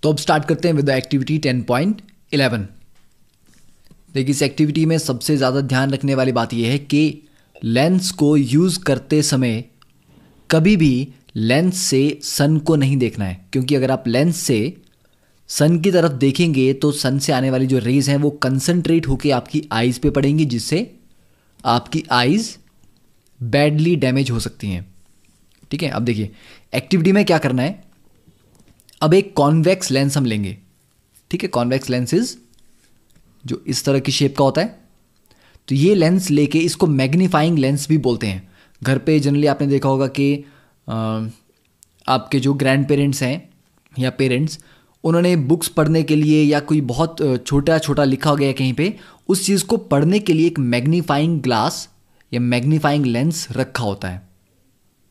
तो अब स्टार्ट करते हैं विद द एक्टिविटी 10.11। देखिए इस एक्टिविटी में सबसे ज़्यादा ध्यान रखने वाली बात यह है कि लेंस को यूज़ करते समय कभी भी लेंस से सन को नहीं देखना है, क्योंकि अगर आप लेंस से सन की तरफ देखेंगे तो सन से आने वाली जो रेज हैं वो कंसंट्रेट होकर आपकी आइज़ पे पड़ेंगी, जिससे आपकी आइज़ बैडली डैमेज हो सकती हैं। ठीक है, अब देखिए एक्टिविटी में क्या करना है। अब एक कॉन्वेक्स लेंस हम लेंगे। ठीक है, कॉन्वेक्स लेंसेज जो इस तरह की शेप का होता है, तो ये लेंस लेके इसको मैग्नीफाइंग लेंस भी बोलते हैं। घर पे जनरली आपने देखा होगा कि आपके जो ग्रैंड पेरेंट्स हैं या पेरेंट्स, उन्होंने बुक्स पढ़ने के लिए या कोई बहुत छोटा छोटा लिखा गया कहीं पे, उस चीज़ को पढ़ने के लिए एक मैग्नीफाइंग ग्लास या मैग्नीफाइंग लेंस रखा होता है।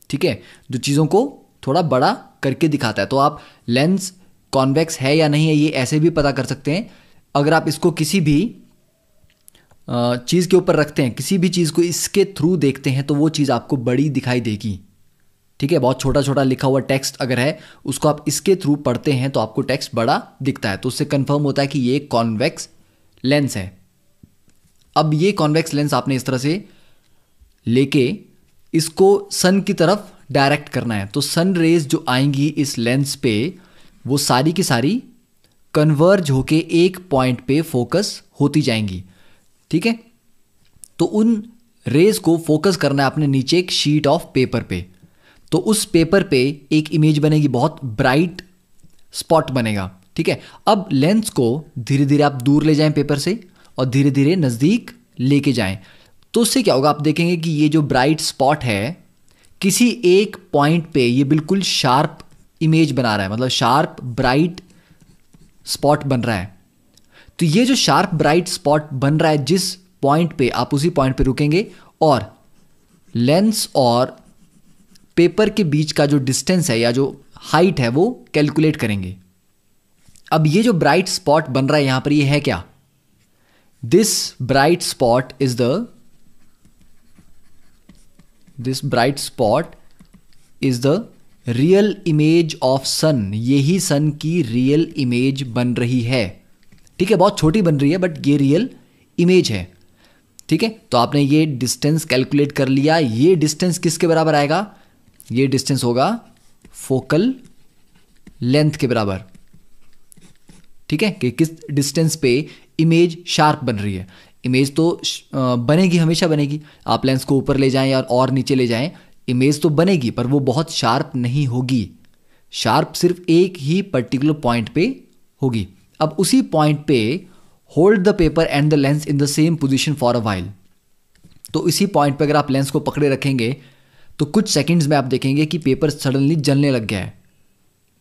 ठीक है, जो चीज़ों को थोड़ा बड़ा करके दिखाता है। तो आप लेंस कॉन्वेक्स है या नहीं है ये ऐसे भी पता कर सकते हैं। अगर आप इसको किसी भी चीज़ के ऊपर रखते हैं, किसी भी चीज़ को इसके थ्रू देखते हैं, तो वो चीज़ आपको बड़ी दिखाई देगी। ठीक है, बहुत छोटा छोटा लिखा हुआ टेक्स्ट अगर है, उसको आप इसके थ्रू पढ़ते हैं तो आपको टेक्स्ट बड़ा दिखता है, तो उससे कंफर्म होता है कि ये कॉन्वेक्स लेंस है। अब ये कॉन्वेक्स लेंस आपने इस तरह से लेके इसको सन की तरफ डायरेक्ट करना है। तो सन रेज जो आएंगी इस लेंस पे, वो सारी की सारी कन्वर्ज होके एक पॉइंट पे फोकस होती जाएंगी। ठीक है, तो उन रेज को फोकस करना है आपने नीचे एक शीट ऑफ पेपर पे। तो उस पेपर पे एक इमेज बनेगी, बहुत ब्राइट स्पॉट बनेगा। ठीक है, अब लेंस को धीरे धीरे आप दूर ले जाएं पेपर से और धीरे धीरे नज़दीक लेके जाएं। तो उससे क्या होगा, आप देखेंगे कि ये जो ब्राइट स्पॉट है किसी एक पॉइंट पे ये बिल्कुल शार्प इमेज बना रहा है, मतलब शार्प ब्राइट स्पॉट बन रहा है। तो ये जो शार्प ब्राइट स्पॉट बन रहा है जिस पॉइंट पे, आप उसी पॉइंट पे रुकेंगे और लेंस और पेपर के बीच का जो डिस्टेंस है या जो हाइट है वो कैलकुलेट करेंगे। अब ये जो ब्राइट स्पॉट बन रहा है यहां पर, ये है क्या? This bright spot is the real image of sun. यही सन की रियल इमेज बन रही है। ठीक है, बहुत छोटी बन रही है बट ये रियल इमेज है। ठीक है, तो आपने ये डिस्टेंस कैलकुलेट कर लिया। ये डिस्टेंस किसके बराबर आएगा? ये डिस्टेंस होगा फोकल लेंथ के बराबर। ठीक है, कि किस डिस्टेंस पे इमेज शार्प बन रही है। इमेज तो बनेगी, हमेशा बनेगी। आप लेंस को ऊपर ले जाएं या और नीचे ले जाएं, इमेज तो बनेगी, पर वो बहुत शार्प नहीं होगी। शार्प सिर्फ एक ही पर्टिकुलर पॉइंट पे होगी। अब उसी पॉइंट पे hold the paper and the lens in the same position for a while. तो इसी पॉइंट पे अगर आप लेंस को पकड़े रखेंगे तो कुछ सेकंड्स में आप देखेंगे कि पेपर सडनली जलने लग गया है।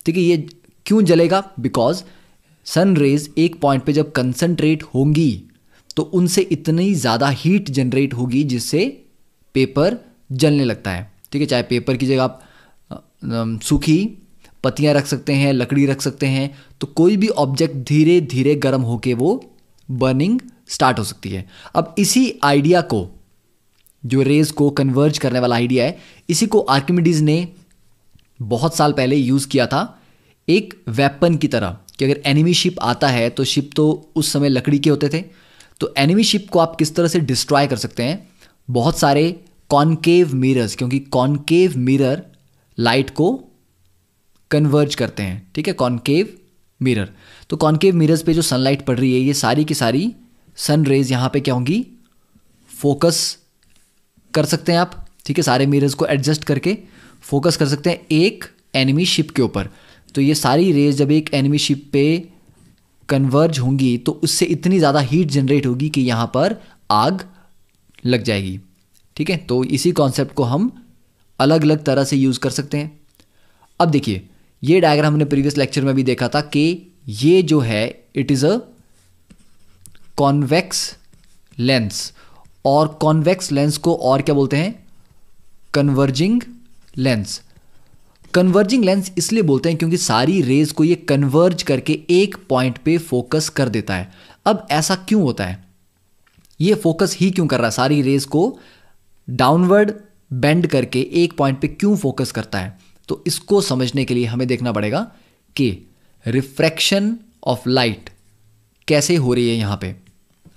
ठीक है, ये क्यों जलेगा? बिकॉज सन रेज एक पॉइंट पे जब कंसंट्रेट होंगी तो उनसे इतनी ज़्यादा हीट जनरेट होगी जिससे पेपर जलने लगता है। ठीक है, चाहे पेपर की जगह आप सूखी पत्तियां रख सकते हैं, लकड़ी रख सकते हैं, तो कोई भी ऑब्जेक्ट धीरे धीरे गर्म होके वो बर्निंग स्टार्ट हो सकती है। अब इसी आइडिया को, जो रेज को कन्वर्ज करने वाला आइडिया है, इसी को आर्किमिडीज ने बहुत साल पहले यूज़ किया था एक वेपन की तरह, कि अगर एनिमी शिप आता है, तो शिप तो उस समय लकड़ी के होते थे, तो एनिमी शिप को आप किस तरह से डिस्ट्रॉय कर सकते हैं? बहुत सारे कॉनकेव मिरर्स, क्योंकि कॉनकेव मिरर लाइट को कन्वर्ज करते हैं। ठीक है, कॉनकेव मिरर। तो कॉनकेव मिरर्स पे जो सनलाइट पड़ रही है, ये सारी की सारी सन रेज यहाँ पे क्या होंगी? फोकस कर सकते हैं आप। ठीक है, सारे मिरर्स को एडजस्ट करके फोकस कर सकते हैं एक एनिमी शिप के ऊपर। तो ये सारी रेज जब एक एनिमी शिप पे कन्वर्ज होंगी तो उससे इतनी ज़्यादा हीट जनरेट होगी कि यहाँ पर आग लग जाएगी। ठीक है, तो इसी कॉन्सेप्ट को हम अलग अलग तरह से यूज़ कर सकते हैं। अब देखिए, ये डायग्राम हमने प्रीवियस लेक्चर में भी देखा था कि ये जो है it is a convex lens, और कॉन्वेक्स लेंस को और क्या बोलते हैं? Converging lens. कन्वर्जिंग लेंस इसलिए बोलते हैं क्योंकि सारी रेज को ये कन्वर्ज करके एक पॉइंट पे फोकस कर देता है। अब ऐसा क्यों होता है? ये फोकस ही क्यों कर रहा है? सारी रेज को डाउनवर्ड बेंड करके एक पॉइंट पे क्यों फोकस करता है? तो इसको समझने के लिए हमें देखना पड़ेगा कि रिफ्रैक्शन ऑफ लाइट कैसे हो रही है यहाँ पे।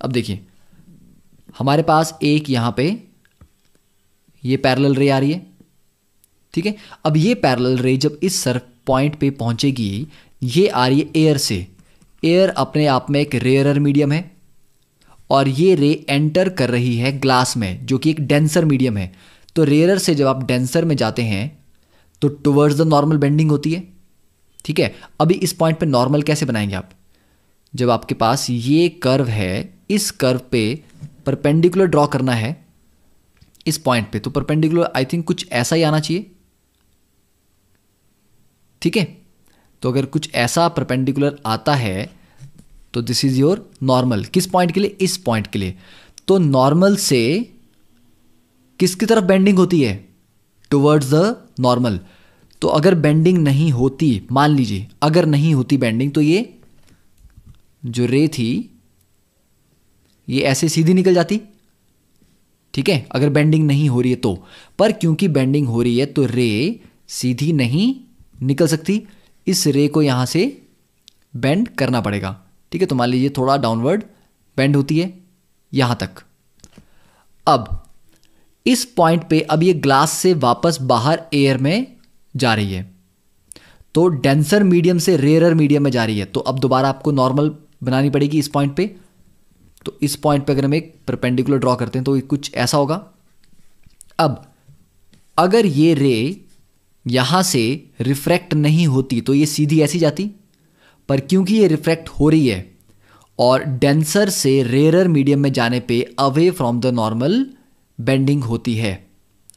अब देखिए हमारे पास एक यहाँ पे ये पैरेलल रे आ रही है, ठीक है। अब ये पैरेलल रे जब इस सर्फ पॉइंट पे पहुंचेगी, ये आ रही है एयर से। एयर अपने आप में एक रेयरर मीडियम है और ये रे एंटर कर रही है ग्लास में जो कि एक डेंसर मीडियम है। तो रेयरर से जब आप डेंसर में जाते हैं तो टुवर्ड्स द नॉर्मल बेंडिंग होती है, ठीक है। अभी इस पॉइंट पे नॉर्मल कैसे बनाएंगे आप, जब आपके पास ये कर्व है, इस कर्व पे परपेंडिकुलर ड्रॉ करना है इस पॉइंट पे, तो परपेंडिकुलर आई थिंक कुछ ऐसा ही आना चाहिए, ठीक है। तो अगर कुछ ऐसा परपेंडिकुलर आता है तो दिस इज योर नॉर्मल। किस पॉइंट के लिए, इस पॉइंट के लिए। तो नॉर्मल से किसकी तरफ बेंडिंग होती है, टुवर्ड्स द नॉर्मल। तो अगर बेंडिंग नहीं होती, मान लीजिए अगर नहीं होती बेंडिंग, तो ये जो रे थी ये ऐसे सीधी निकल जाती, ठीक है, अगर बेंडिंग नहीं हो रही है तो। पर क्योंकि बेंडिंग हो रही है तो रे सीधी नहीं निकल सकती, इस रे को यहां से बेंड करना पड़ेगा, ठीक है। तो मान लीजिए थोड़ा डाउनवर्ड बेंड होती है यहां तक। अब इस पॉइंट पे अब ये ग्लास से वापस बाहर एयर में जा रही है, तो डेंसर मीडियम से रेयरर मीडियम में जा रही है। तो अब दोबारा आपको नॉर्मल बनानी पड़ेगी इस पॉइंट पे। तो इस पॉइंट पे अगर हम एक परपेंडिकुलर ड्रॉ करते हैं तो कुछ ऐसा होगा। अब अगर ये रे यहां से रिफ्रैक्ट नहीं होती तो ये सीधी ऐसी जाती, पर क्योंकि ये रिफ्रैक्ट हो रही है और डेंसर से रेयरर मीडियम में जाने पे away from the normal bending होती है,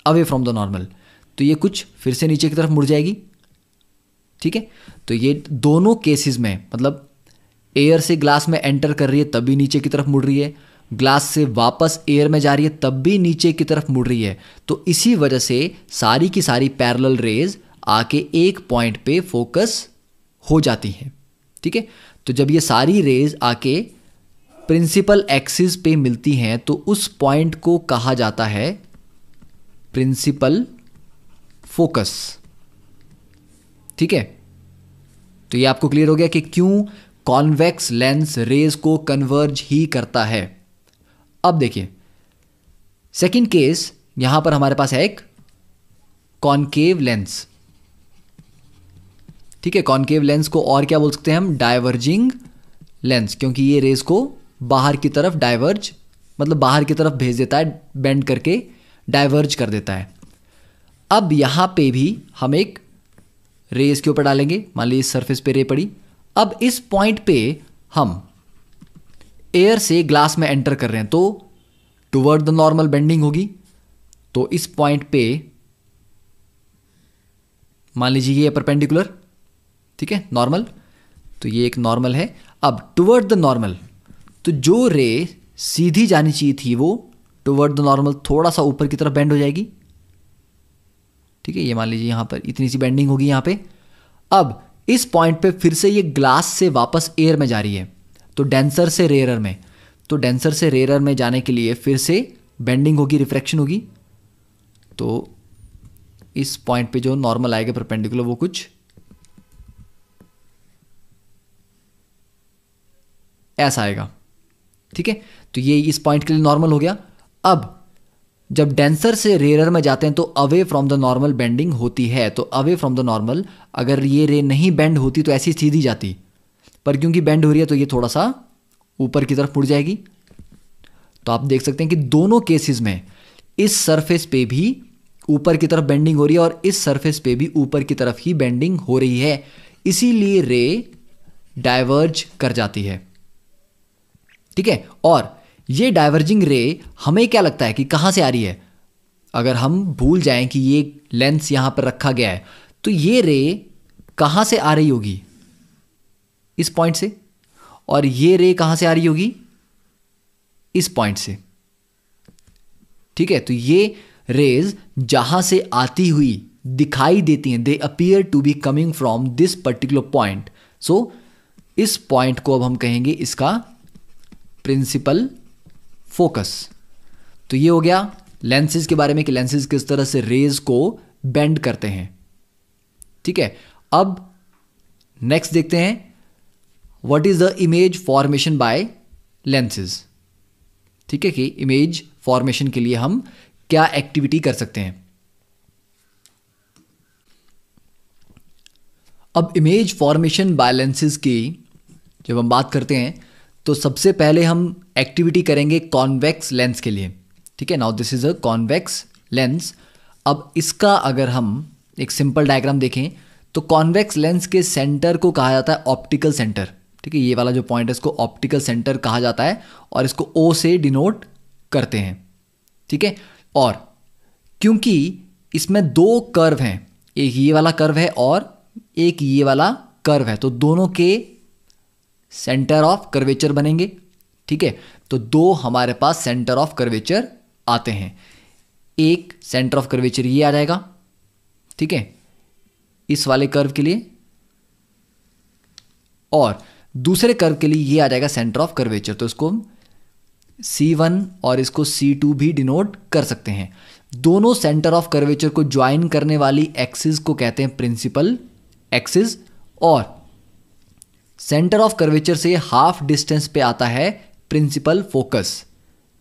अवे फ्रॉम द नॉर्मल, तो ये कुछ फिर से नीचे की तरफ मुड़ जाएगी, ठीक है। तो ये दोनों केसेस में, मतलब एयर से ग्लास में एंटर कर रही है तब भी नीचे की तरफ मुड़ रही है, ग्लास से वापस एयर में जा रही है तब भी नीचे की तरफ मुड़ रही है। तो इसी वजह से सारी की सारी पैरेलल रेज आके एक पॉइंट पे फोकस हो जाती हैं, ठीक है। तो जब ये सारी रेज आके प्रिंसिपल एक्सिस पे मिलती हैं तो उस पॉइंट को कहा जाता है प्रिंसिपल फोकस, ठीक है। तो ये आपको क्लियर हो गया कि क्यों कॉन्वेक्स लेंस रेज को कन्वर्ज ही करता है। अब देखिए सेकंड केस, यहां पर हमारे पास है एक कॉनकेव लेंस, ठीक है। कॉनकेव लेंस को और क्या बोल सकते हैं हम, डाइवर्जिंग लेंस, क्योंकि ये रेज को बाहर की तरफ डाइवर्ज, मतलब बाहर की तरफ भेज देता है, बेंड करके डाइवर्ज कर देता है। अब यहां पे भी हम एक रेज के ऊपर डालेंगे, मान लीजिए इस सरफेस पे रे पड़ी। अब इस पॉइंट पे हम एयर से ग्लास में एंटर कर रहे हैं तो टुवर्ड द नॉर्मल बेंडिंग होगी। तो इस पॉइंट पे मान लीजिए ये परपेंडिकुलर, ठीक है, नॉर्मल, तो ये एक नॉर्मल है। अब टुवर्ड द नॉर्मल, तो जो रे सीधी जानी चाहिए थी वो टुवर्ड द नॉर्मल थोड़ा सा ऊपर की तरफ बेंड हो जाएगी, ठीक है। ये मान लीजिए यहां पर इतनी सी बेंडिंग होगी यहां पे। अब इस पॉइंट पे फिर से ये ग्लास से वापस एयर में जा रही है, तो डेंसर से रेयरर में, तो डेंसर से रेयरर में जाने के लिए फिर से बेंडिंग होगी, रिफ्रैक्शन होगी। तो इस पॉइंट पे जो नॉर्मल आएगा परपेंडिकुलर वो कुछ ऐसा आएगा, ठीक है। तो ये इस पॉइंट के लिए नॉर्मल हो गया। अब जब डेंसर से रेयरर में जाते हैं तो away from the normal bending होती है। तो अवे फ्रॉम द नॉर्मल, अगर ये रे नहीं बेंड होती तो ऐसी सीधी जाती, पर क्योंकि बेंड हो रही है तो ये थोड़ा सा ऊपर की तरफ मुड़ जाएगी। तो आप देख सकते हैं कि दोनों केसेस में इस सरफेस पे भी ऊपर की तरफ बेंडिंग हो रही है और इस सरफेस पे भी ऊपर की तरफ ही बेंडिंग हो रही है, इसीलिए रे डाइवर्ज कर जाती है, ठीक है। और ये डाइवर्जिंग रे हमें क्या लगता है कि कहां से आ रही है, अगर हम भूल जाएं कि ये लेंस यहां पर रखा गया है तो ये रे कहां से आ रही होगी, इस पॉइंट से, और ये रे कहां से आ रही होगी, इस पॉइंट से, ठीक है। तो ये रेज जहां से आती हुई दिखाई देती हैं, they appear to be coming from this particular point. So इस पॉइंट को अब हम कहेंगे इसका प्रिंसिपल फोकस। तो ये हो गया लेंसेज के बारे में कि लेंसेज किस तरह से रेज को बेंड करते हैं, ठीक है। अब नेक्स्ट देखते हैं what is the image formation by lenses. ठीक है, कि इमेज फॉर्मेशन के लिए हम क्या एक्टिविटी कर सकते हैं। अब इमेज फॉर्मेशन बाय लेंसेज की जब हम बात करते हैं तो सबसे पहले हम एक्टिविटी करेंगे कॉन्वेक्स लेंस के लिए। ठीक है, now this is a convex lens. अब इसका अगर हम एक सिंपल डायग्राम देखें तो कॉन्वेक्स लेंस के सेंटर को कहा जाता है ऑप्टिकल सेंटर। ठीक है, ये वाला जो पॉइंट है इसको ऑप्टिकल सेंटर कहा जाता है और इसको O से डिनोट करते हैं। ठीक है, और क्योंकि इसमें दो कर्व हैं, एक ये वाला कर्व है और एक ये वाला कर्व है, तो दोनों के सेंटर ऑफ कर्वेचर बनेंगे। ठीक है, तो दो हमारे पास सेंटर ऑफ कर्वेचर आते हैं। एक सेंटर ऑफ कर्वेचर ये आ जाएगा, ठीक है, इस वाले कर्व के लिए, और दूसरे कर्व के लिए ये आ जाएगा सेंटर ऑफ कर्वेचर। तो इसको हम C1 और इसको C2 भी डिनोट कर सकते हैं। दोनों सेंटर ऑफ कर्वेचर को ज्वाइन करने वाली एक्सिस को कहते हैं प्रिंसिपल एक्सिस, और सेंटर ऑफ कर्वेचर से हाफ डिस्टेंस पे आता है प्रिंसिपल फोकस।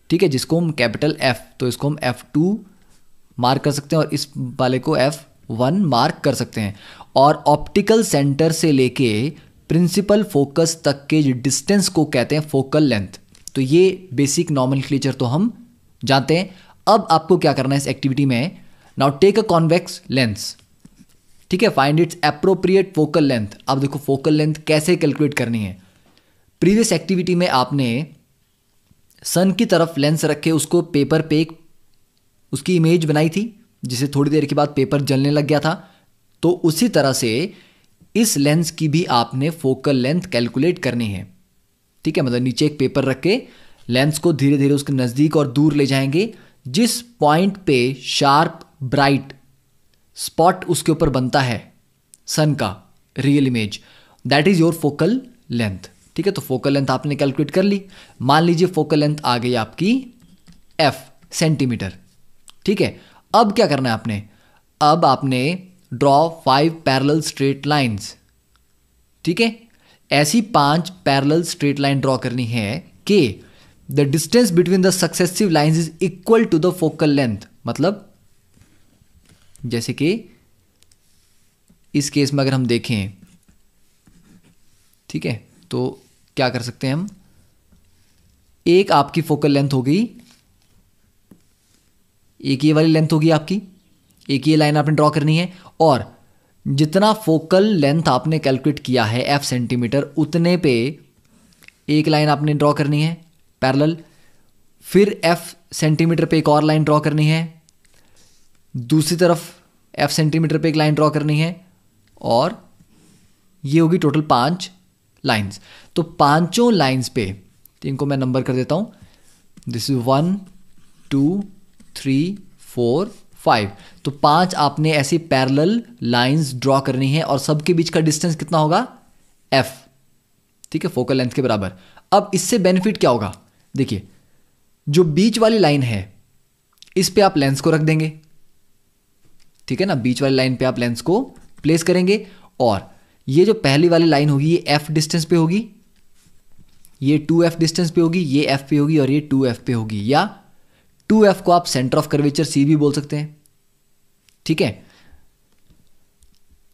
ठीक है, जिसको हम कैपिटल F, तो इसको हम F2 मार्क कर सकते हैं और इस वाले को F1 मार्क कर सकते हैं। और ऑप्टिकल सेंटर से लेके प्रिंसिपल फोकस तक के डिस्टेंस को कहते हैं फोकल लेंथ। तो ये बेसिक नॉमेनक्लेचर तो हम जानते हैं। अब आपको क्या करना है इस एक्टिविटी में, now take a convex lens. ठीक है, find its appropriate focal length. अब देखो फोकल लेंथ कैसे कैलकुलेट करनी है। प्रीवियस एक्टिविटी में आपने सन की तरफ लेंस रख के उसको पेपर पे एक उसकी इमेज बनाई थी, जिसे थोड़ी देर के बाद पेपर जलने लग गया था। तो उसी तरह से इस लेंस की भी आपने फोकल लेंथ कैलकुलेट करनी है। ठीक है, मतलब नीचे एक पेपर रख के लेंस को धीरे धीरे उसके नज़दीक और दूर ले जाएंगे। जिस पॉइंट पे शार्प ब्राइट स्पॉट उसके ऊपर बनता है सन का real image, that is your focal length. ठीक है, तो फोकल लेंथ आपने कैलकुलेट कर ली। मान लीजिए फोकल लेंथ आ गई आपकी F सेंटीमीटर। ठीक है, अब क्या करना है आपने, अब आपने ड्रॉ 5 पैरेलल स्ट्रेट लाइंस। ठीक है, ऐसी 5 पैरेलल स्ट्रेट लाइन ड्रॉ करनी है कि the distance between the successive lines is equal to the focal length. मतलब जैसे कि इस केस में अगर हम देखें, ठीक है, तो क्या कर सकते हैं हम, एक आपकी फोकल लेंथ होगी, एक ये वाली लेंथ होगी आपकी, एक ये लाइन आपने ड्रॉ करनी है, और जितना फोकल लेंथ आपने कैलकुलेट किया है F सेंटीमीटर, उतने पे एक लाइन आपने ड्रॉ करनी है पैरेलल, फिर F सेंटीमीटर पे एक और लाइन ड्रॉ करनी है, दूसरी तरफ F सेंटीमीटर पे एक लाइन ड्रॉ करनी है, और ये होगी टोटल 5 लाइंस। तो पांचों लाइंस पे, तो इनको मैं नंबर कर देता हूं, दिस इज 1 2 3 4 5। तो 5 आपने ऐसी पैरेलल लाइंस ड्रॉ करनी है और सबके बीच का डिस्टेंस कितना होगा, F। ठीक है, फोकल लेंथ के बराबर। अब इससे बेनिफिट क्या होगा, देखिए जो बीच वाली लाइन है इस पे आप लेंस को रख देंगे। ठीक है ना, बीच वाली लाइन पे आप लेंस को प्लेस करेंगे, और ये जो पहली वाली लाइन होगी ये F डिस्टेंस पे होगी, ये 2F डिस्टेंस पे होगी, ये F पे होगी और ये 2F पे होगी, या 2F को आप सेंटर ऑफ कर्वेचर C भी बोल सकते हैं। ठीक है,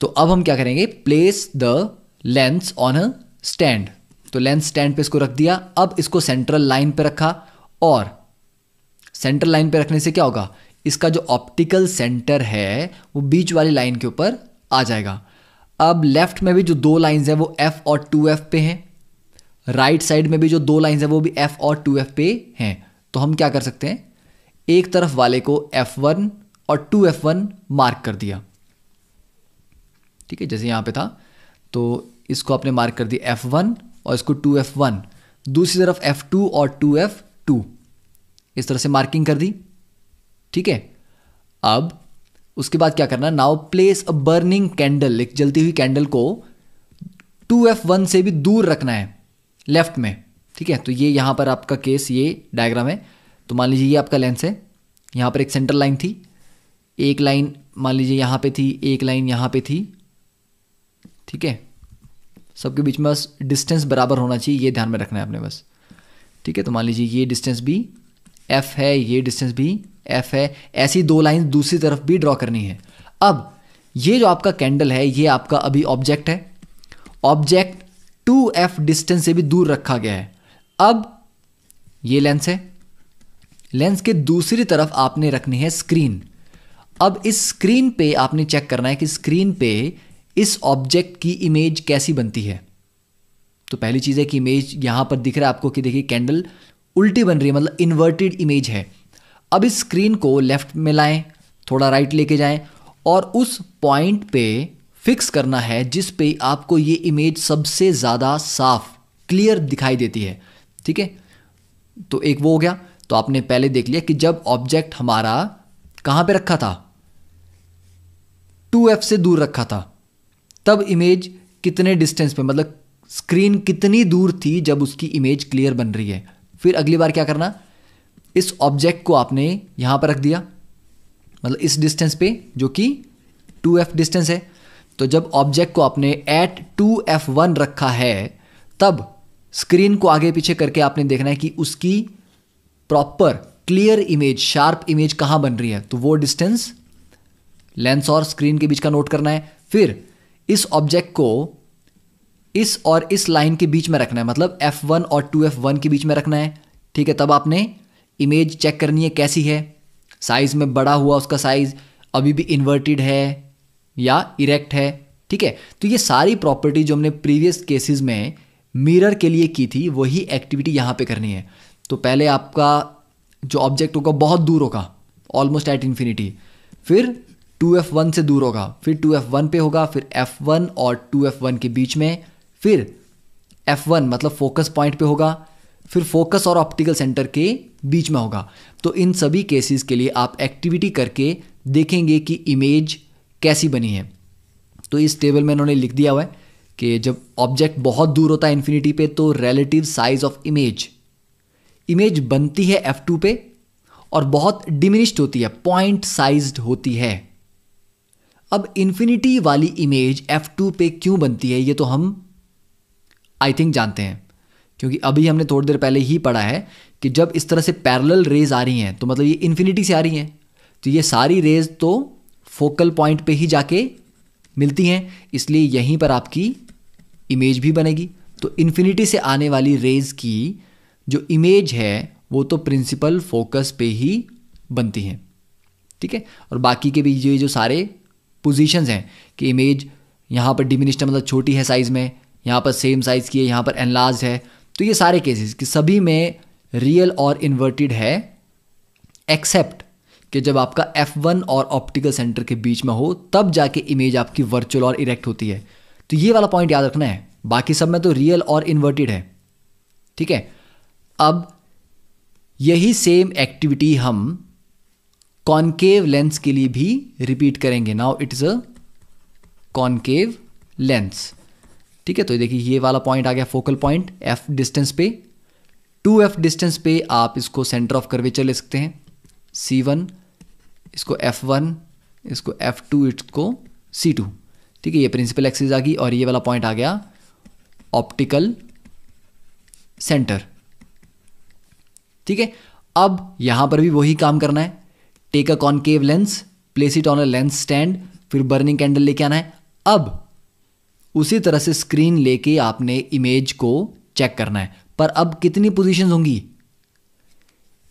तो अब हम क्या करेंगे, place the lens on a stand. तो लेंस स्टैंड पे इसको रख दिया। अब इसको सेंट्रल लाइन पे रखा, और सेंट्रल लाइन पे रखने से क्या होगा, इसका जो ऑप्टिकल सेंटर है वो बीच वाली लाइन के ऊपर आ जाएगा। अब लेफ्ट में भी जो 2 लाइंस हैं वो F और 2F पे हैं, राइट साइड में भी जो 2 लाइंस हैं वो भी F और 2F पे हैं। तो हम क्या कर सकते हैं, एक तरफ वाले को F1 और 2F1 मार्क कर दिया। ठीक है, जैसे यहाँ पे था तो इसको आपने मार्क कर दिया F1 और इसको 2F1, दूसरी तरफ F2 और 2F2, इस तरह से मार्किंग कर दी। ठीक है, अब उसके बाद क्या करना, नाउ प्लेस अ बर्निंग कैंडल, एक जलती हुई कैंडल को 2F1 से भी दूर रखना है लेफ्ट में। ठीक है, तो ये यहाँ पर आपका केस, ये डायग्राम है। तो मान लीजिए ये आपका लेंस है, यहाँ पर एक सेंटर लाइन थी, एक लाइन मान लीजिए यहाँ पे थी, एक लाइन यहाँ पे थी। ठीक है, सबके बीच में बस डिस्टेंस बराबर होना चाहिए, ये ध्यान में रखना है आपने बस। ठीक है, तो मान लीजिए ये डिस्टेंस भी f है, ये डिस्टेंस भी f है, ऐसी दो लाइन दूसरी तरफ भी ड्रॉ करनी है। अब ये जो आपका कैंडल है ये आपका अभी ऑब्जेक्ट है, ऑब्जेक्ट 2f डिस्टेंस से भी दूर रखा गया है। अब ये लेंस है, लेंस के दूसरी तरफ आपने रखनी है स्क्रीन। अब इस स्क्रीन पे आपने चेक करना है कि स्क्रीन पे इस ऑब्जेक्ट की इमेज कैसी बनती है। तो पहली चीज़ है कि इमेज यहां पर दिख रहा है आपको कि देखिए कैंडल उल्टी बन रही है, मतलब इन्वर्टेड इमेज है। अब इस स्क्रीन को लेफ्ट में लाएं, थोड़ा राइट लेके जाएं और उस पॉइंट पे फिक्स करना है जिस पे आपको ये इमेज सबसे ज़्यादा साफ क्लियर दिखाई देती है। ठीक है, तो एक वो हो गया। तो आपने पहले देख लिया कि जब ऑब्जेक्ट हमारा कहाँ पे रखा था, 2f से दूर रखा था, तब इमेज कितने डिस्टेंस पे, मतलब स्क्रीन कितनी दूर थी जब उसकी इमेज क्लियर बन रही है। फिर अगली बार क्या करना, इस ऑब्जेक्ट को आपने यहां पर रख दिया, मतलब इस डिस्टेंस पे जो कि 2f डिस्टेंस है। तो जब ऑब्जेक्ट को आपने एट 2f1 रखा है तब स्क्रीन को आगे पीछे करके आपने देखना है कि उसकी proper clear image, sharp image कहां बन रही है। तो वो डिस्टेंस लेंस और स्क्रीन के बीच का नोट करना है। फिर इस ऑब्जेक्ट को इस और इस लाइन के बीच में रखना है, मतलब f1 और 2f1 के बीच में रखना है। ठीक है, तब आपने इमेज चेक करनी है कैसी है, साइज में बड़ा हुआ उसका साइज, अभी भी इन्वर्टेड है या इरेक्ट है। ठीक है, तो ये सारी प्रॉपर्टी जो हमने प्रीवियस केसेस में मिरर के लिए की थी वही एक्टिविटी यहाँ पे करनी है। तो पहले आपका जो ऑब्जेक्ट होगा बहुत दूर होगा, ऑलमोस्ट एट इन्फिनिटी, फिर 2f1 से दूर होगा, फिर 2f1 पे होगा, फिर f1 और 2f1 के बीच में, फिर f1 मतलब फोकस पॉइंट पे होगा, फिर फोकस और ऑप्टिकल सेंटर के बीच में होगा। तो इन सभी केसेस के लिए आप एक्टिविटी करके देखेंगे कि इमेज कैसी बनी है। तो इस टेबल में इन्होंने लिख दिया हुआ है कि जब ऑब्जेक्ट बहुत दूर होता है इन्फिनिटी पे तो relative size of image, image बनती है f2 पे और बहुत डिमिनिश्ड होती है, पॉइंट साइज्ड होती है। अब इन्फिनिटी वाली इमेज f2 पे क्यों बनती है ये तो हम आई थिंक जानते हैं, क्योंकि अभी हमने थोड़ी देर पहले ही पढ़ा है कि जब इस तरह से पैरेलल रेज आ रही हैं तो मतलब ये इन्फिनिटी से आ रही हैं, तो ये सारी रेज तो फोकल पॉइंट पे ही जाके मिलती हैं, इसलिए यहीं पर आपकी इमेज भी बनेगी। तो इन्फिनिटी से आने वाली रेज की जो इमेज है वो तो प्रिंसिपल फोकस पे ही बनती हैं। ठीक है, और बाकी के भी ये जो सारे पोजीशंस हैं कि इमेज यहाँ पर डिमिनिश्ड मतलब छोटी है साइज़ में, यहाँ पर सेम साइज़ की है, यहाँ पर एनलार्ज है, तो ये सारे केसेस कि सभी में रियल और इन्वर्टेड है, एक्सेप्ट कि जब आपका f1 और ऑप्टिकल सेंटर के बीच में हो तब जाके इमेज आपकी वर्चुअल और इरेक्ट होती है। तो ये वाला पॉइंट याद रखना है, बाकी सब में तो रियल और इन्वर्टेड है। ठीक है, अब यही सेम एक्टिविटी हम कॉनकेव लेंस के लिए भी रिपीट करेंगे। Now it is a concave lens. ठीक है, तो देखिए ये वाला पॉइंट आ गया फोकल पॉइंट f डिस्टेंस पे, 2f डिस्टेंस पे आप इसको सेंटर ऑफ कर्वेचर ले सकते हैं, C1, इसको f1, इसको f2, इसको C2। ठीक है, ये प्रिंसिपल एक्सिस आ गई और ये वाला पॉइंट आ गया ऑप्टिकल सेंटर। ठीक है, अब यहां पर भी वही काम करना है, take a concave lens, place it on a lens stand, फिर बर्निंग कैंडल लेके आना है। अब उसी तरह से स्क्रीन लेके आपने इमेज को चेक करना है, पर अब कितनी पोजीशंस होंगी,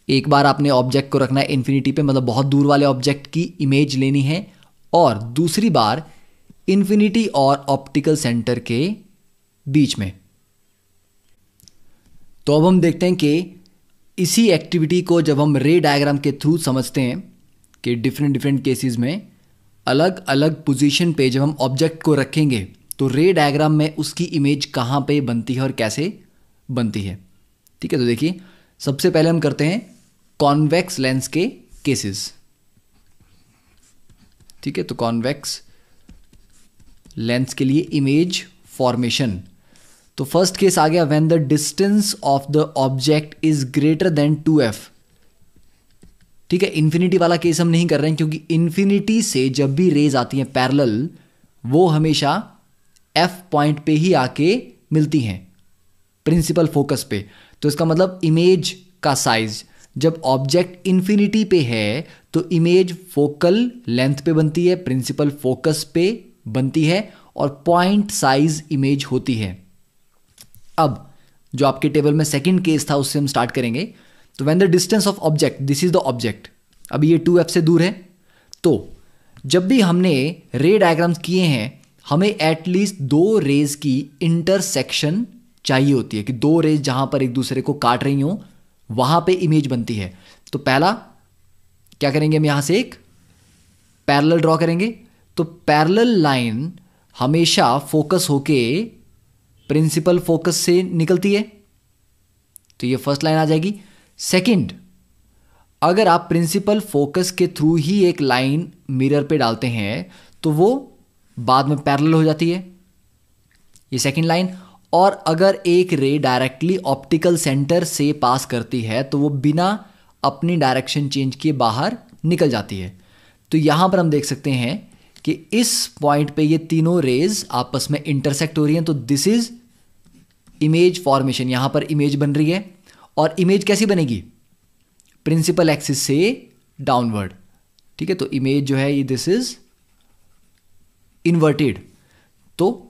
एक बार आपने ऑब्जेक्ट को रखना है इन्फिनिटी पे, मतलब बहुत दूर वाले ऑब्जेक्ट की इमेज लेनी है, और दूसरी बार इन्फिनिटी और ऑप्टिकल सेंटर के बीच में। तो अब हम देखते हैं कि इसी एक्टिविटी को जब हम रे डायग्राम के थ्रू समझते हैं कि डिफरेंट केसेस में अलग अलग पोजीशन पे जब हम ऑब्जेक्ट को रखेंगे तो रे डायग्राम में उसकी इमेज कहाँ पे बनती है और कैसे बनती है। ठीक है, तो देखिए सबसे पहले हम करते हैं कॉन्वेक्स लेंस के केसेस। ठीक है, तो कॉन्वेक्स लेंस के लिए इमेज फॉर्मेशन। तो फर्स्ट केस आ गया when the distance of the object is greater than 2f। ठीक है, इन्फिनिटी वाला केस हम नहीं कर रहे हैं क्योंकि इन्फिनिटी से जब भी रेज आती हैं पैरेलल वो हमेशा एफ पॉइंट पे ही आके मिलती हैं, प्रिंसिपल फोकस पे। तो इसका मतलब इमेज का साइज जब ऑब्जेक्ट इन्फिनिटी पे है तो इमेज फोकल लेंथ पे बनती है, प्रिंसिपल फोकस पे बनती है और पॉइंट साइज इमेज होती है। अब जो आपके टेबल में सेकंड केस था उससे हम स्टार्ट करेंगे। तो when the distance of object, this is the object, अभी ये 2f से दूर है, तो जब भी हमने रे डायग्राम्स किए हैं हमें एटलीस्ट दो रेज की इंटरसेक्शन चाहिए होती है कि दो रेज जहां पर एक दूसरे को काट रही हों वहां पे इमेज बनती है। तो पहला क्या करेंगे, हम यहां से एक पैरेलल ड्रॉ करेंगे। तो पैरेलल लाइन हमेशा फोकस होके प्रिंसिपल फोकस से निकलती है, तो ये फर्स्ट लाइन आ जाएगी। सेकंड, अगर आप प्रिंसिपल फोकस के थ्रू ही एक लाइन मिरर पे डालते हैं तो वो बाद में पैरेलल हो जाती है, ये सेकंड लाइन। और अगर एक रे डायरेक्टली ऑप्टिकल सेंटर से पास करती है तो वो बिना अपनी डायरेक्शन चेंज किए बाहर निकल जाती है। तो यहां पर हम देख सकते हैं कि इस पॉइंट पे ये तीनों रेज आपस में इंटरसेक्ट हो रही हैं, तो दिस इज इमेज फॉर्मेशन, यहां पर इमेज बन रही है। और इमेज कैसी बनेगी, प्रिंसिपल एक्सिस से डाउनवर्ड, ठीक है। तो इमेज जो है ये दिस इज इन्वर्टेड। तो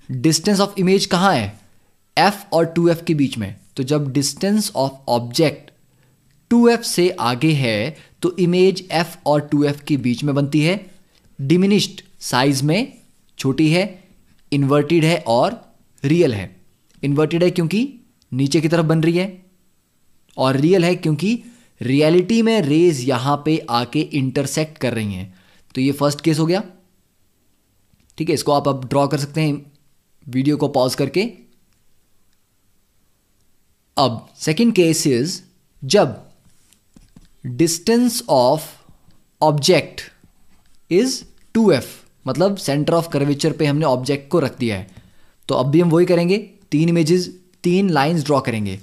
डिस्टेंस ऑफ इमेज कहां है, f और 2f के बीच में। तो जब डिस्टेंस ऑफ ऑब्जेक्ट 2f से आगे है तो इमेज f और 2f के बीच में बनती है, डिमिनिश्ड साइज में छोटी है, इन्वर्टेड है और रियल है। इन्वर्टेड है क्योंकि नीचे की तरफ बन रही है, और रियल है क्योंकि रियलिटी में रेज यहां पे आके इंटरसेक्ट कर रही हैं। तो ये फर्स्ट केस हो गया, ठीक है। इसको आप अब ड्रॉ कर सकते हैं वीडियो को पॉज करके। अब सेकंड केस इज जब distance of object is 2f, मतलब सेंटर ऑफ कर्वेचर पे हमने ऑब्जेक्ट को रख दिया है। तो अब भी हम वही करेंगे, तीन इमेजेस, तीन लाइंस ड्रॉ करेंगे।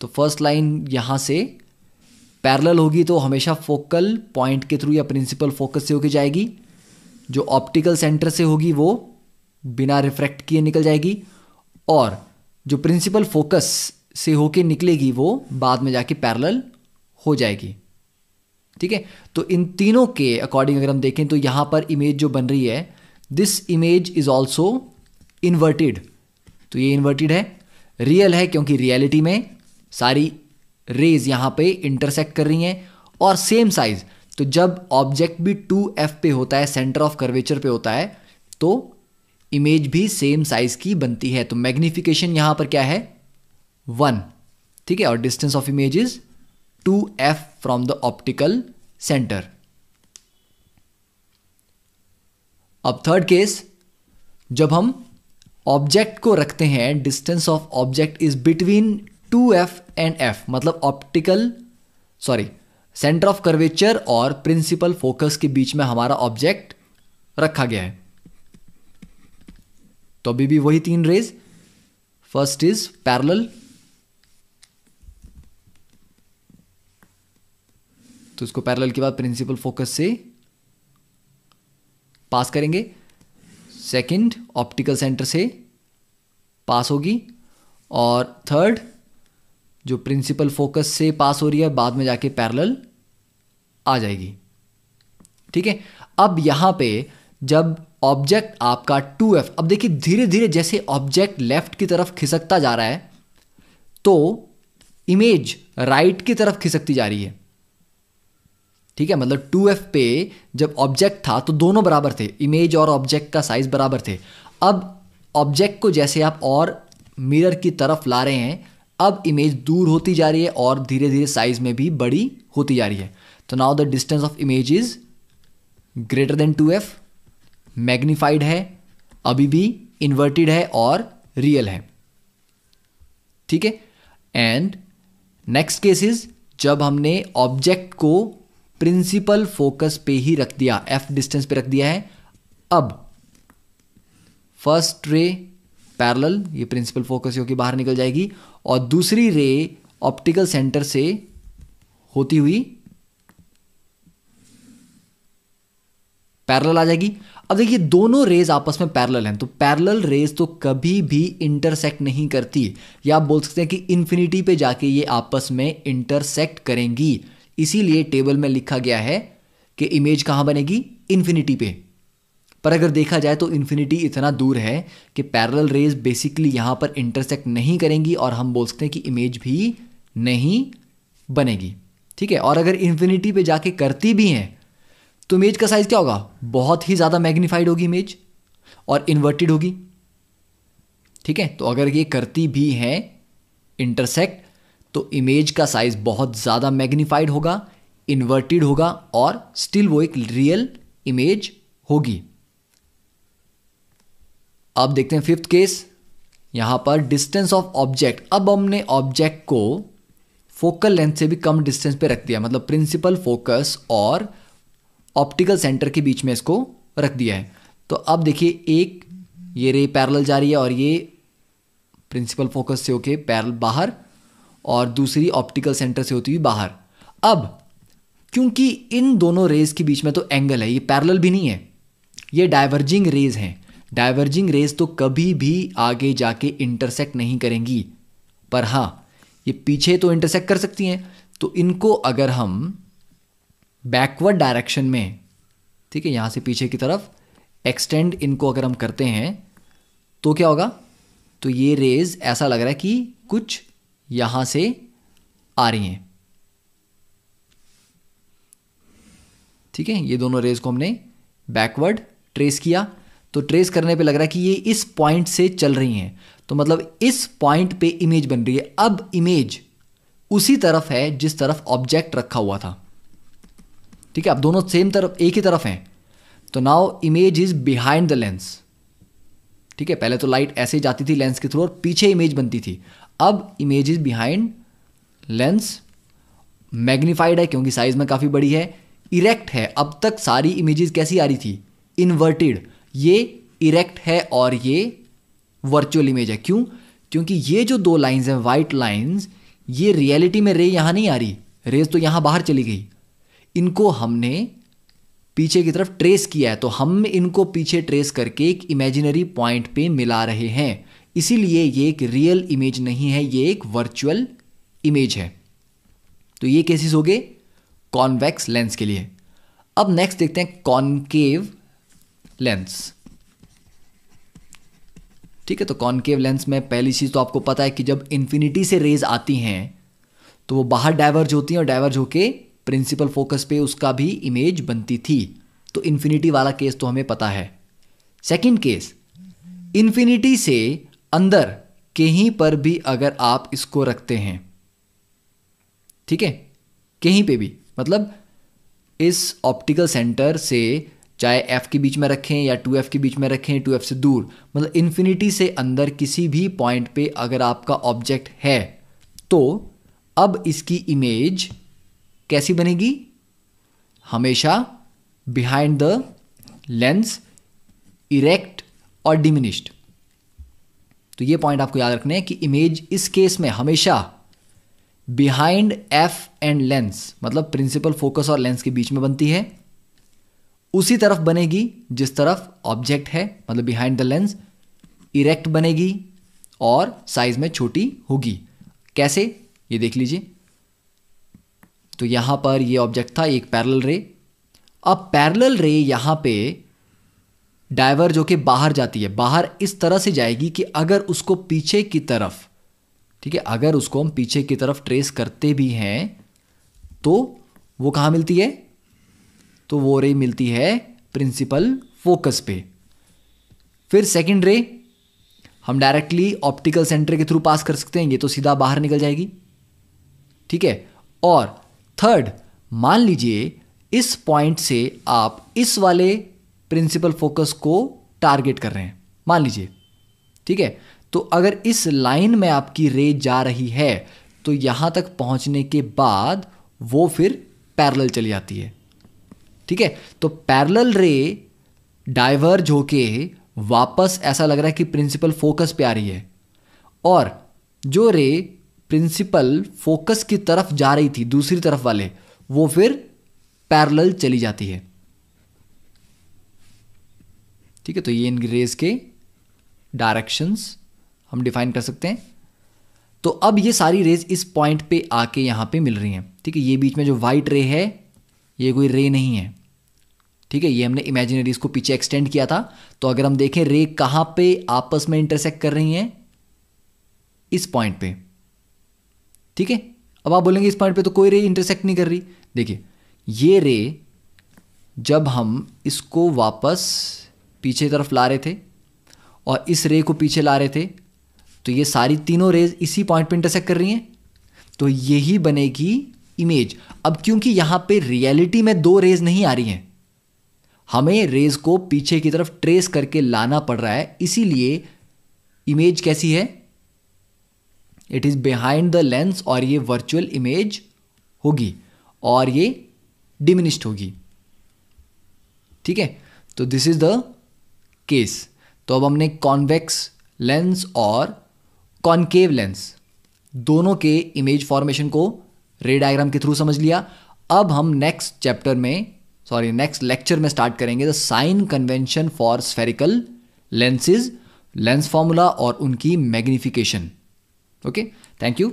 तो फर्स्ट लाइन यहां से पैरेलल होगी तो हमेशा फोकल पॉइंट के थ्रू या प्रिंसिपल फोकस से होकर जाएगी। जो ऑप्टिकल सेंटर से होगी वो बिना रिफ्रैक्ट किए निकल जाएगी, और जो प्रिंसिपल फोकस से होके निकलेगी वो बाद में जाके पैरेलल हो जाएगी, ठीक है। तो इन तीनों के अकॉर्डिंग अगर हम देखें तो यहां पर इमेज जो बन रही है, this image is also inverted. तो ये इन्वर्टेड है, रियल है क्योंकि रियलिटी में सारी रेज यहां पे इंटरसेक्ट कर रही हैं, और सेम साइज। तो जब ऑब्जेक्ट भी 2f पे होता है, सेंटर ऑफ कर्वेचर पे होता है, तो इमेज भी सेम साइज की बनती है। तो मैग्निफिकेशन यहां पर क्या है, 1, ठीक है। और distance of image is 2f from the optical centre. अब थर्ड केस, जब हम ऑब्जेक्ट को रखते हैं, distance of object is between 2f and f, मतलब सेंटर ऑफ कर्वेचर और प्रिंसिपल फोकस के बीच में हमारा ऑब्जेक्ट रखा गया है। तो अभी भी वही तीन रेज, फर्स्ट इज पैरेलल, तो इसको पैरेलल के बाद प्रिंसिपल फोकस से पास करेंगे। सेकंड ऑप्टिकल सेंटर से पास होगी, और थर्ड जो प्रिंसिपल फोकस से पास हो रही है बाद में जाके पैरेलल आ जाएगी, ठीक है। अब यहां पे जब ऑब्जेक्ट आपका 2f, अब देखिए धीरे धीरे जैसे ऑब्जेक्ट लेफ्ट की तरफ खिसकता जा रहा है तो इमेज राइट की तरफ खिसकती जा रही है, ठीक है। मतलब 2f पे जब ऑब्जेक्ट था तो दोनों बराबर थे, इमेज और ऑब्जेक्ट का साइज बराबर थे। अब ऑब्जेक्ट को जैसे आप और मिरर की तरफ ला रहे हैं, अब इमेज दूर होती जा रही है और धीरे धीरे साइज में भी बड़ी होती जा रही है। तो now the distance of image is greater than 2f, magnified है, अभी भी इन्वर्टेड है और रियल है, ठीक है। एंड नेक्स्ट केस इज जब हमने ऑब्जेक्ट को प्रिंसिपल फोकस पे ही रख दिया, f डिस्टेंस पे रख दिया है। अब फर्स्ट रे पैरेलल, ये प्रिंसिपल फोकस होकर बाहर निकल जाएगी, और दूसरी रे ऑप्टिकल सेंटर से होती हुई पैरेलल आ जाएगी। अब देखिए दोनों रेज आपस में पैरेलल हैं, तो पैरेलल रेज तो कभी भी इंटरसेक्ट नहीं करती, या आप बोल सकते हैं कि इन्फिनिटी पे जाके ये आपस में इंटरसेक्ट करेंगी। इसीलिए टेबल में लिखा गया है कि इमेज कहाँ बनेगी, इन्फिनिटी पे। पर अगर देखा जाए तो इन्फिनिटी इतना दूर है कि पैरेलल रेज बेसिकली यहाँ पर इंटरसेक्ट नहीं करेंगी, और हम बोल सकते हैं कि इमेज भी नहीं बनेगी। ठीक है, और अगर इन्फिनिटी पे जाके करती भी हैं तो इमेज का साइज क्या होगा, बहुत ही ज़्यादा मैग्नीफाइड होगी इमेज और इन्वर्टेड होगी। ठीक है, तो अगर ये करती भी हैं इंटरसेक्ट तो इमेज का साइज बहुत ज़्यादा मैग्नीफाइड होगा, इन्वर्टेड होगा, और स्टिल वो एक रियल इमेज होगी। अब देखते हैं फिफ्थ केस, यहां पर डिस्टेंस ऑफ ऑब्जेक्ट। अब हमने ऑब्जेक्ट को फोकल लेंथ से भी कम डिस्टेंस पे रख दिया, मतलब प्रिंसिपल फोकस और ऑप्टिकल सेंटर के बीच में इसको रख दिया है। तो अब देखिए एक ये रे पैरेलल जा रही है और ये प्रिंसिपल फोकस से होके पैरेलल बाहर, और दूसरी ऑप्टिकल सेंटर से होती हुई बाहर। अब क्योंकि इन दोनों रेज के बीच में तो एंगल है, ये पैरेलल भी नहीं है, ये डाइवर्जिंग रेज हैं। डाइवर्जिंग रेज तो कभी भी आगे जाके इंटरसेक्ट नहीं करेंगी, पर हाँ ये पीछे तो इंटरसेक्ट कर सकती हैं। तो इनको अगर हम बैकवर्ड डायरेक्शन में, ठीक है, यहाँ से पीछे की तरफ एक्सटेंड इनको अगर हम करते हैं तो क्या होगा, तो ये रेज ऐसा लग रहा है कि कुछ यहाँ से आ रही हैं। ठीक है, ये दोनों रेज को हमने बैकवर्ड ट्रेस किया, तो ट्रेस करने पे लग रहा है कि ये इस पॉइंट से चल रही हैं, तो मतलब इस पॉइंट पे इमेज बन रही है। अब इमेज उसी तरफ है जिस तरफ ऑब्जेक्ट रखा हुआ था। ठीक है, अब दोनों सेम तरफ, एक ही तरफ हैं, तो now image is behind the lens. ठीक है, पहले तो लाइट ऐसे जाती थी लेंस के थ्रू और पीछे इमेज बनती थी, अब image is behind lens. Magnified है क्योंकि साइज में काफ़ी बड़ी है। इरेक्ट है, अब तक सारी इमेजेस कैसी आ रही थी, इन्वर्टेड, ये इरेक्ट है और ये वर्चुअल इमेज है। क्यों, क्योंकि ये जो दो लाइंस हैं वाइट लाइंस, ये रियलिटी में रे यहां नहीं आ रही, रेज तो यहां बाहर चली गई। इनको हमने पीछे की तरफ ट्रेस किया है, तो हम इनको पीछे ट्रेस करके एक इमेजिनरी पॉइंट पे मिला रहे हैं, इसीलिए ये एक रियल इमेज नहीं है, ये एक वर्चुअल इमेज है। तो ये केसेस हो गए कॉन्वेक्स लेंस के लिए। अब नेक्स्ट देखते हैं कॉनकेव लेंस। ठीक है, तो कॉनकेव लेंस में पहली चीज तो आपको पता है कि जब इन्फिनिटी से रेज आती हैं तो वो बाहर डाइवर्ज होती हैं, और डाइवर्ज होके प्रिंसिपल फोकस पे उसका भी इमेज बनती थी। तो इन्फिनिटी वाला केस तो हमें पता है। सेकंड केस, इन्फिनिटी से अंदर कहीं पर भी अगर आप इसको रखते हैं, ठीक है, कहीं पे भी, मतलब इस ऑप्टिकल सेंटर से चाहे f के बीच में रखें या 2f के बीच में रखें, 2f से दूर, मतलब इन्फिनिटी से अंदर किसी भी पॉइंट पे अगर आपका ऑब्जेक्ट है, तो अब इसकी इमेज कैसी बनेगी, हमेशा बिहाइंड द लेंस, इरेक्ट और डिमिनिश्ड। तो ये पॉइंट आपको याद रखने हैं कि इमेज इस केस में हमेशा बिहाइंड एफ एंड लेंस, मतलब प्रिंसिपल फोकस और लेंस के बीच में बनती है, उसी तरफ बनेगी जिस तरफ ऑब्जेक्ट है, मतलब बिहाइंड द लेंस, इरेक्ट बनेगी और साइज में छोटी होगी। कैसे, ये देख लीजिए। तो यहां पर ये ऑब्जेक्ट था, एक पैरेलल रे। अब पैरेलल रे यहां पे डाइवर्ज होके बाहर जाती है, बाहर इस तरह से जाएगी कि अगर उसको पीछे की तरफ, ठीक है, अगर उसको हम पीछे की तरफ ट्रेस करते भी हैं तो वो कहाँ मिलती है, तो वो रे मिलती है प्रिंसिपल फोकस पे। फिर सेकंड रे हम डायरेक्टली ऑप्टिकल सेंटर के थ्रू पास कर सकते हैं, ये तो सीधा बाहर निकल जाएगी, ठीक है। और थर्ड, मान लीजिए इस पॉइंट से आप इस वाले प्रिंसिपल फोकस को टारगेट कर रहे हैं, मान लीजिए, ठीक है। तो अगर इस लाइन में आपकी रे जा रही है तो यहां तक पहुंचने के बाद वो फिर पैरेलल चली जाती है, ठीक है। तो पैरेलल रे डाइवर्ज होके वापस ऐसा लग रहा है कि प्रिंसिपल फोकस पे आ रही है, और जो रे प्रिंसिपल फोकस की तरफ जा रही थी दूसरी तरफ वाले, वो फिर पैरेलल चली जाती है। ठीक है, तो ये इन रेज के डायरेक्शंस हम डिफाइन कर सकते हैं। तो अब ये सारी रेज इस पॉइंट पे आके यहाँ पे मिल रही हैं, ठीक है। ये बीच में जो वाइट रे है ये कोई रे नहीं है, ठीक है, ये हमने इमेजिनरी इसको पीछे एक्सटेंड किया था। तो अगर हम देखें रे कहाँ पे आपस में इंटरसेक्ट कर रही हैं, इस पॉइंट पे, ठीक है। अब आप बोलेंगे इस पॉइंट पे तो कोई रे इंटरसेक्ट नहीं कर रही। देखिए ये रे जब हम इसको वापस पीछे तरफ ला रहे थे और इस रे को पीछे ला रहे थे, तो ये सारी तीनों रेज इसी पॉइंट पे इंटरसेक्ट कर रही हैं, तो यही बनेगी इमेज। अब क्योंकि यहां पे रियलिटी में दो रेज नहीं आ रही हैं, हमें रेज को पीछे की तरफ ट्रेस करके लाना पड़ रहा है, इसीलिए इमेज कैसी है, it is behind the lens, और ये वर्चुअल इमेज होगी और ये डिमिनिश्ड होगी, ठीक है। तो दिस इज द केस। तो अब हमने कॉन्वेक्स लेंस और कॉनकेव लेंस दोनों के इमेज फॉर्मेशन को रे डायग्राम के थ्रू समझ लिया। अब हम नेक्स्ट लेक्चर में स्टार्ट करेंगे the sign convention for spherical lenses, lens formula और उनकी मैग्निफिकेशन। Okay, thank you.